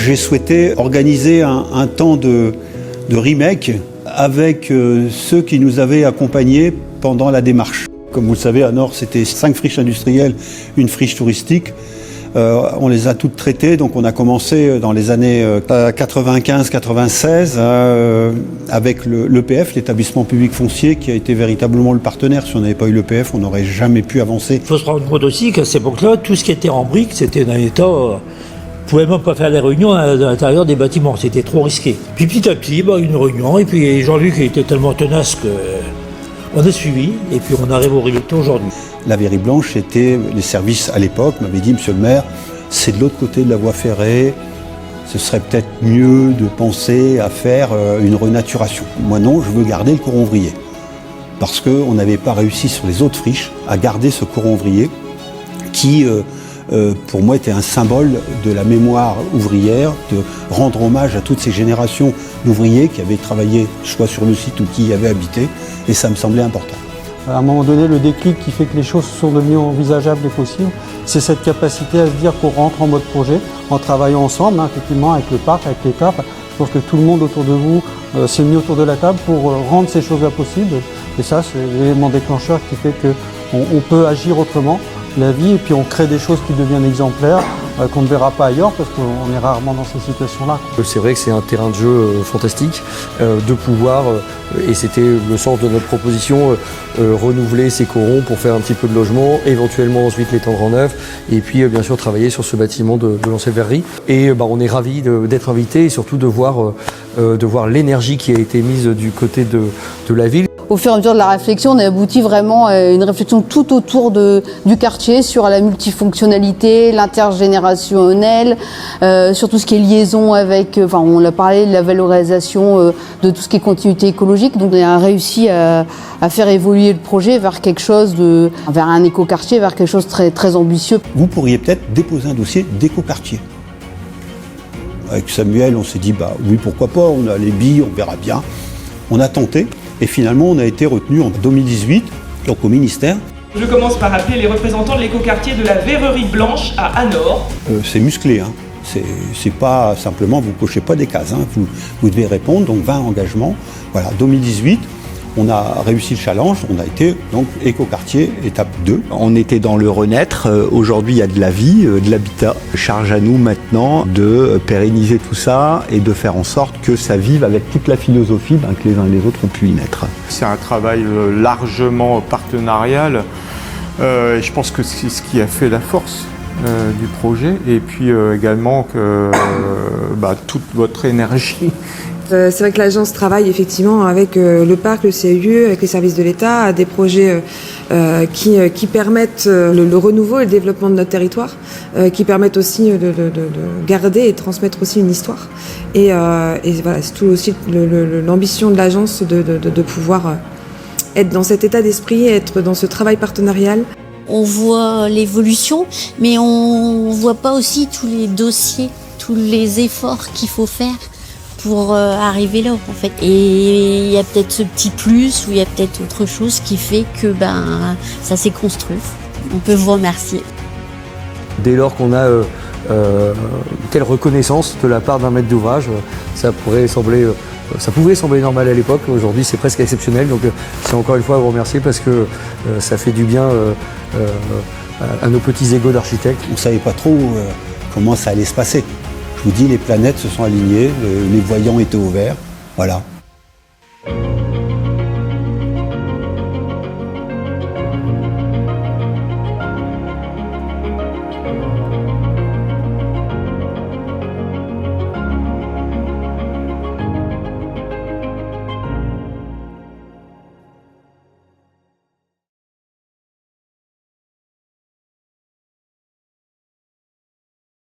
j'ai souhaité organiser un temps de remake avec ceux qui nous avaient accompagnés pendant la démarche. Comme vous le savez, à Nord, c'était 5 friches industrielles, une friche touristique. On les a toutes traitées, donc on a commencé dans les années 95-96 avec l'EPF, l'établissement public foncier, qui a été véritablement le partenaire. Si on n'avait pas eu l'EPF, on n'aurait jamais pu avancer. Il faut se rendre compte aussi qu'à cette époque-là, tout ce qui était en briques, c'était d'un état... on ne pouvait même pas faire des réunions à l'intérieur des bâtiments, c'était trop risqué. Puis petit à petit, une réunion, et puis Jean-Luc était tellement tenace qu'on a suivi, et puis on arrive au résultat aujourd'hui. La Verrie Blanche, c'était les services à l'époque, m'avaient dit, monsieur le maire, c'est de l'autre côté de la voie ferrée, ce serait peut-être mieux de penser à faire une renaturation. Moi non, je veux garder le coron ouvrier, parce qu'on n'avait pas réussi sur les autres friches à garder ce coron ouvrier qui... pour moi, était un symbole de la mémoire ouvrière, de rendre hommage à toutes ces générations d'ouvriers qui avaient travaillé soit sur le site ou qui y avaient habité, et ça me semblait important. À un moment donné, le déclic qui fait que les choses sont devenues envisageables et possibles, c'est cette capacité à se dire qu'on rentre en mode projet, en travaillant ensemble, effectivement, avec le parc, avec l'État. Je pense que tout le monde autour de vous s'est mis autour de la table pour rendre ces choses-là possibles. Et ça, c'est l'élément déclencheur qui fait qu'on peut agir autrement la vie, et puis on crée des choses qui deviennent exemplaires, qu'on ne verra pas ailleurs, parce qu'on est rarement dans ces situations-là. C'est vrai que c'est un terrain de jeu fantastique, de pouvoir, et c'était le sens de notre proposition, renouveler ces corons pour faire un petit peu de logement, éventuellement ensuite les tendre en neuf, et puis bien sûr travailler sur ce bâtiment de l'ancienne verrerie. Et on est ravis d'être invités, et surtout de voir l'énergie qui a été mise du côté de la ville. Au fur et à mesure de la réflexion, on a abouti vraiment à une réflexion tout autour du quartier, sur la multifonctionnalité, l'intergénérationnel, sur tout ce qui est liaison avec, on l'a parlé de la valorisation de tout ce qui est continuité écologique. Donc on a réussi à faire évoluer le projet vers quelque chose vers un écoquartier, vers quelque chose de très, très ambitieux. Vous pourriez peut-être déposer un dossier d'écoquartier. Avec Samuel, on s'est dit, oui, pourquoi pas, on a les billes, on verra bien. On a tenté. Et finalement, on a été retenu en 2018, donc au ministère. Je commence par appeler les représentants de l'écoquartier de la Verrerie Blanche à Anor. C'est musclé, c'est pas simplement, vous cochez pas des cases, vous devez répondre, donc 20 engagements. Voilà, 2018, on a réussi le challenge, on a été donc écoquartier étape 2. On était dans le renaître, aujourd'hui il y a de la vie, de l'habitat. Charge à nous maintenant de pérenniser tout ça et de faire en sorte que ça vive avec toute la philosophie que les uns et les autres ont pu y naître. C'est un travail largement partenarial, et je pense que c'est ce qui a fait la force du projet, et puis également que toute votre énergie. C'est vrai que l'agence travaille effectivement avec le parc, le CEU, avec les services de l'État, à des projets qui permettent le renouveau et le développement de notre territoire, qui permettent aussi de garder et de transmettre aussi une histoire. Et voilà, c'est tout aussi l'ambition de l'agence de pouvoir être dans cet état d'esprit, être dans ce travail partenarial. On voit l'évolution, mais on voit pas aussi tous les dossiers, tous les efforts qu'il faut faire pour arriver là, en fait. Et il y a peut-être ce petit plus, ou il y a peut-être autre chose qui fait que ça s'est construit. On peut vous remercier. Dès lors qu'on a telle reconnaissance de la part d'un maître d'ouvrage, ça pouvait sembler normal à l'époque. Aujourd'hui, c'est presque exceptionnel. Donc, c'est encore une fois à vous remercier, parce que ça fait du bien à nos petits égos d'architectes. On ne savait pas trop comment ça allait se passer. Je vous dis, les planètes se sont alignées, les voyants étaient ouverts, voilà.